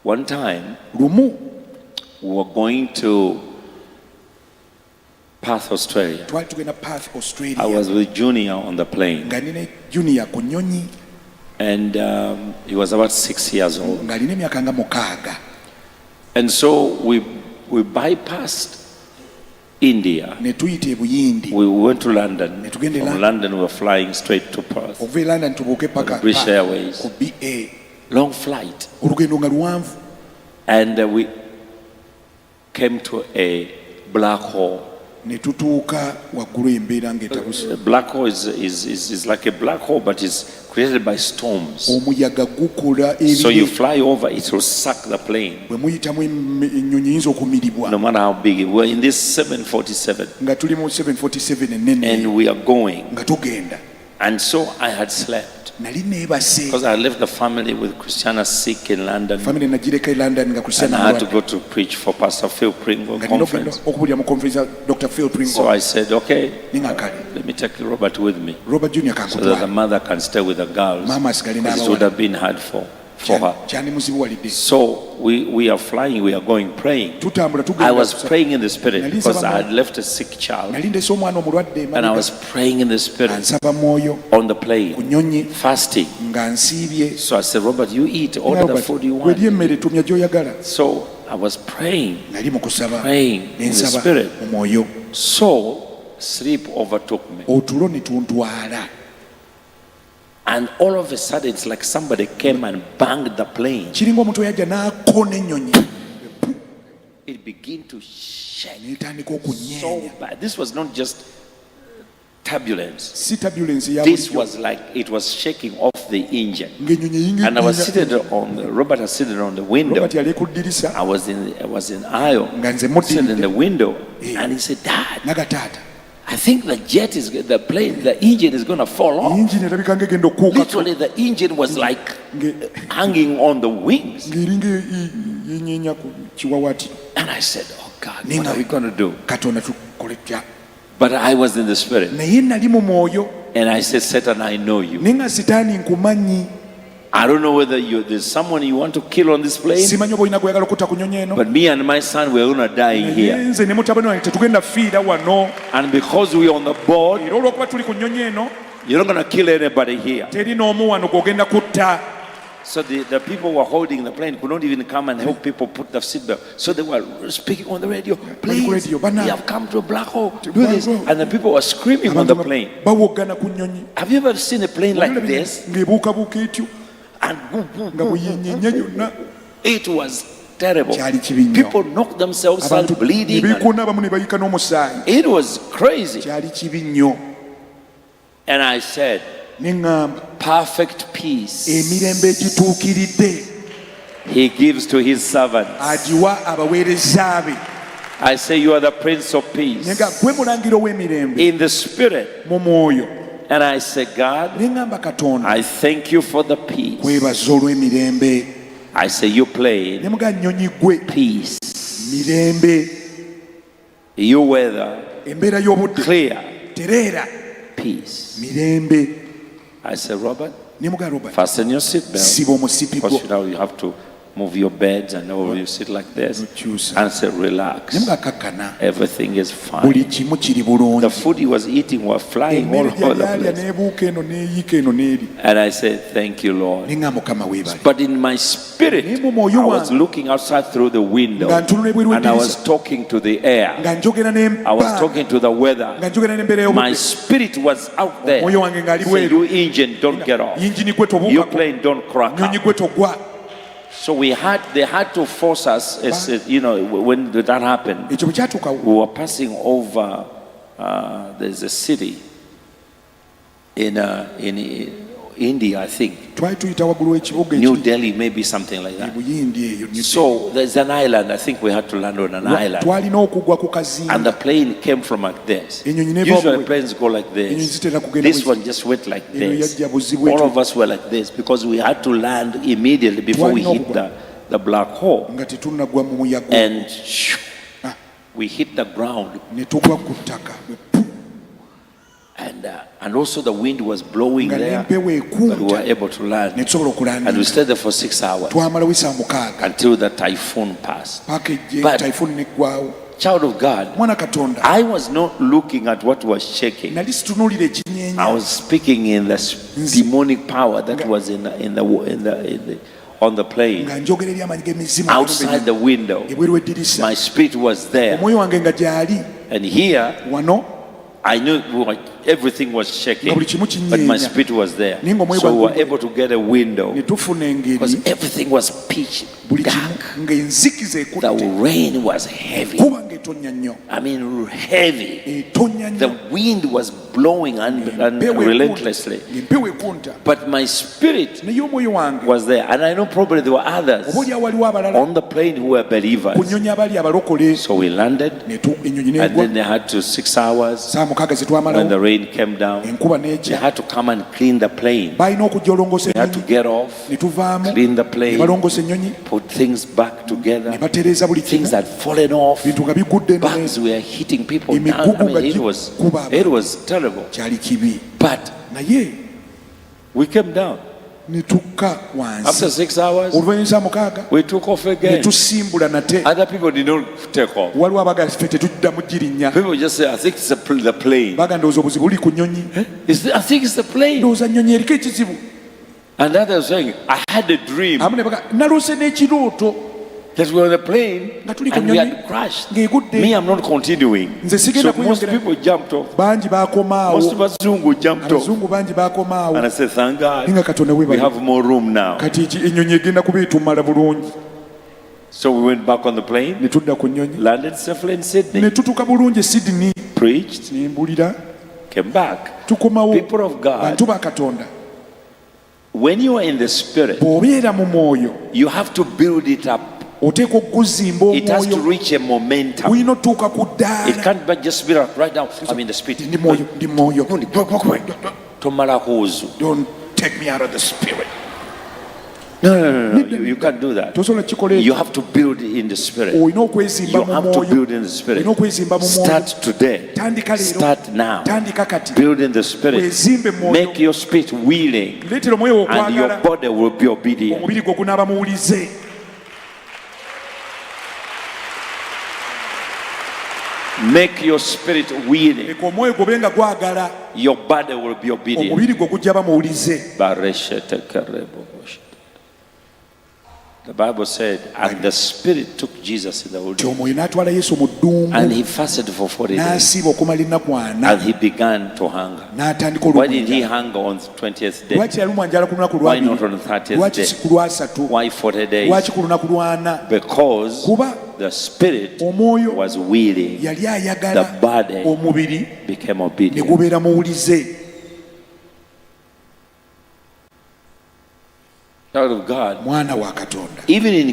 One time, lumu we were going to Perth, Australia. twali tugenda Perth, Australia. I was with Junior on the plane. nga nine Junior ku nnyonyi. And he was about 6 years old. nga alina emyaka nga 6. And so we bypassed India. ne tuyita e Buyindi. We went to London. tugende From London we were flying straight to Perth. okuva e London tubuuke paka British Airways. ku BA. Long flight. olugendo nga luwanvu. And we came to a black hole. ne tutuuka waggulu embeera ng'etabuse. A black hole is like a black hole, but it's created by storms. omuyaga gukola So you ebire. fly over, it will suck the plane. bwe muyitamu ennyonyi yinza okumiribwa. No matter how big. We're in this 747 nga tuli mu 747 ennene and we are going. nga tugenda. And so I had slept nali neebase. because I left the family with Christiana sick in London. famire nagireka e London nga And Christiana I had to go to preach for Pastor Phil Pringle nga nina okugenda conference. okubuulira mu conference ya Dr. Phil So Pringle. I said, okay, ninga kale let me take Robert with me Robert Junior so that the kankutwala. mother can stay with the girls. Mama asigale Because it would n'abawala. have been hard for her. kyandi muzibuwalidde. So we are flying, we are going praying. tutambula I tugenda. was praying in the spirit because I had left a sick child. nali ndese omwana omulwadde And I was praying in the spirit ansaba mwoyo on the ku plane, nnyonyi fasting. nga nsiibye. So I said, Robert, you eat, order the food you gweri want. emmere tumya gy'oyagala. So I was praying nali mu kusaba Praying in the nensaba spirit. mu mwoyo. So sleep overtook me. otulo ne tuntwala. And all of a sudden, it's like somebody came and banged the plane. kiringa omuntu eyajja n'akona ennyonyi It began to shake n'etandika so okunyeenya. bad. This was not just turbulence. si turbulence ya This bulijjo. was like it was shaking off the engine. ng'ennyonyi And I was eyinga. seated on Robert was seated on the window. Robert yali ku ddirisa I was in aisle, nga nze sitting in muddidde. the window, and he said, Dad, naga taata I think the engine is going to fall off. yingini erabika ng'egenda okuuka. Literally, the engine was like hanging on the wings. ng'eringa yenyeenya ku kiwawaati. And I said, oh God, what are we going to do? katonda tukole tya. But I was in the spirit. naye nali mu mwoyo And I said, Satan, I know you. naye nga sitaani nkumanyi. I don't know whether there's someone you want to kill on this plane, simanyi oba olina gweyagala okutta ku nnyonyi eno. but me and my son, we're going to die naye here. nze ne mutabani wange tetugenda fiira wano. And because we're on the board, era olw'okuba tuli ku nnyonyi eno you're not going to kill anybody here. teri n'omu wano gw'ogenda kutta. So the people who were holding the plane could not even come and help people put the seatbelt. So they were speaking on the radio, please, radio, we have come to a black hole, do this. And the people were screaming on the plane. bawoggana ku nnyonyi. Have you ever seen a plane like this? ng'ebuukabuuka etyo And nga bweyenyeenya yonna. it was terrible. kyali kibi nnyo. People knocked themselves out abantu ne bleeding. And beekona abamu ne bayika n'omusaayi. it was crazy. kyali kibi nnyo. And I said, ne ŋŋamba perfect peace emirembe egituukiridde he gives to his servants. agiwa abaweereza be. I say, you are the Prince of ne Peace nga gwe mulangiro w'emirembe in the spirit. mu mwoyo. And I say, God, ne ŋŋamba katonda I thank you for the peace. kwebaza olw'emirembe. I say, you played ne muga nnyonyi gwe peace. mirembe. You weather embeera y'obudde clear tereera peace. mirembe. I said, Robert, ne muga Robert fasten your seatbelt. siba omusipi Because gwo. you have to move your beds and all you sit like this. Choose. And say, relax. ne muga kakkana Everything is buli fine. kimu kiri The bulungi. food he was eating was flying all emmere over the gyeyalya place. n'ebuuka eno n'eyiika eno n'eri. And I said, thank you, Lord. ne nga Mukama weebale. But in my spirit, Naye mu mwoyo I was wange looking outside through the window nga ntunula ebweru and I was w'eddirisa talking to the air. nga njogera I was n'empanga talking to the weather. nga njogera n'embeera My y'obudde. spirit was out there. omwoyo wange ng'ali Say, bweru. you engine, don't get off. yingini gwe Your tobuukako. plane, don't crack nnyonyi up. gwe togwa. So they had to force us, when that happened, ekyo bwe kyatuuka we were passing over, there's a city in India, I think. twali tuyita waggulu w'ekibuga New ekiri Delhi, maybe something like e that. Buyindi eyo. So there's an island. I think we had to land on an island. twalina okugwa ku And kazinga. the plane came from like this. Enyonyi n'eva Usually bwe- planes go like enyonyi this. zitera kugenda This bwe- one just went like eno this. yajja buzibu All etyo. of us were like this because we had to land immediately before we hit the black hole. nga tetunnagwa mu muyaga. And Ah. we hit the ground. ne tugwa ku ttaka. Pu! And also the wind was blowing nga there, n'empewo but we were ekunta able to land. ne tusobola And we okulandinga stayed there for 6 hours twamalawo essaawa 6 until the typhoon passed. paka But- typhoon neggwawo. Child of God, Mwana Katonda, I was not looking at what was shaking. nali situnuulira I ekinyeenya, was speaking in the demonic power that was on the plane. nga njogera eri amaanyi g'emizimu Outside the window, ebweru w'eddirisa. my spirit was there. Omwoyo wange nga gyali And here, wano, I knew everything was shaking, nga buli kimu but my kinyeenya. spirit was there. Naye nga omwoyo So we were gwange able to get a window ne tufuna because engeri everything was pitch buli dark. kimu ng'enzikiza The ekutte, rain was heavy. kuba ng'etonnya nnyo, I mean, heavy. etonnya The nnyo, wind was blowing relentlessly. ng'empewo ekunta. But my spirit Naye omwoyo wange, was there. And I know probably there were others obaolyawo waliwo abalala on the plane who were ku believers. nnyonyi abali abalokole, So we landed, ennyonyi and then n'egwa. they had to 6 hours. Saa 6 ze When twamalawo, the rain came down, enkuba they n'ejja, had to come and clean the plane. balina okujja olongoosa They had to ennyonyi, get off, ne tuvaamu, clean the ne plane, balongoosa ennyonyi, put things back ne together. batereeza buli Things kimu, had fallen off. bintu nga bigudde Bugs ne were hitting people down. emigugu I nga mean, gikuba it was terrible. kyali kibi. But Naye we came down. ne tukka After wansi, 6 hours, oluvannyuma saa 6 we took off ne again. tusimbula nate. Other people did not take off. Waliwo abagala ffe tetuddamu girinnya, People just say, I think it's the plane. baga ndowooza obuzibu buli ku nnyonyi, I think it's the plane. ndowooza nnyonyi eriko ekizibu. And others saying, I had a dream Abamu ne baga naloose n'ekirooto that we were on the plane nga tuli ku and we nnyonyi had crashed. ng'egudde. Me, I'm not continuing. Nze sigenda So most kweyongera. people jumped off. Bangi bakomaawo, Most of us jumped off. abazungu bangi bakomaawo. And I said, thank Naye God, nga Katonda we weebale, have more room now. kati ennyonyi egenda kuba etumala bulungi. So we went back on the plane, Ne tudda ku nnyonyi, landed safely in Sydney, ne tutuuka bulungi e Sydney, preached, ne mbulira, came back. tukomawo. People of God, Bantu ba Katonda, when you are in the spirit, bw'obeera mu mwoyo you have to build it up. oteekwa okuzimba It has to omwoyo, reach a momentum. gulina otuuka ku It ddaala. can't but just be like right now. I'm in the spirit. Ndi mwoyo, ndi mwoyo. Tomala kuzu. Don't take me out of the spirit. No. You can't do that. Tosobola kikola You ekyo. have to build in the spirit. Olina okwezimba You mu have to mwoyo. build in the spirit. Olina okwezimba mu mwoyo. Start today. Tandika leero. Start now. Tandika kati. Build in the spirit. Wezimbe mu mwoyo. Make your spirit willing, Leetera omwoyo and your okwagala, body will be obedient. omubiri gwo gunaaba muwulize. Make your spirit willing. Leka omwoyo gobe nga gwagala, Your body will be obedient. omubiri gwo gujja bamuwulize. The Bible said, and the spirit took Jesus in the Nti wilderness, omwoyo n'atwala Yesu mu ddungu, and he fasted for 40 days, n'asiiba okumala ennaku 4, and he began to hunger. n'atandika Why did he olumwanjala. hunger on the 20th day? Lwaki yalumwa njala ku lunaku Why not lwabiri? on the 30th Lwaki si day? ku lwasatu? Why 40 days? Lwaki ku lunaku lwana? Because Kuba the spirit omwoyo was willing, yali the ayagala, body omubiri became ne obedient. gubeera muwulize. Child of God, Mwana wa Katonda, even in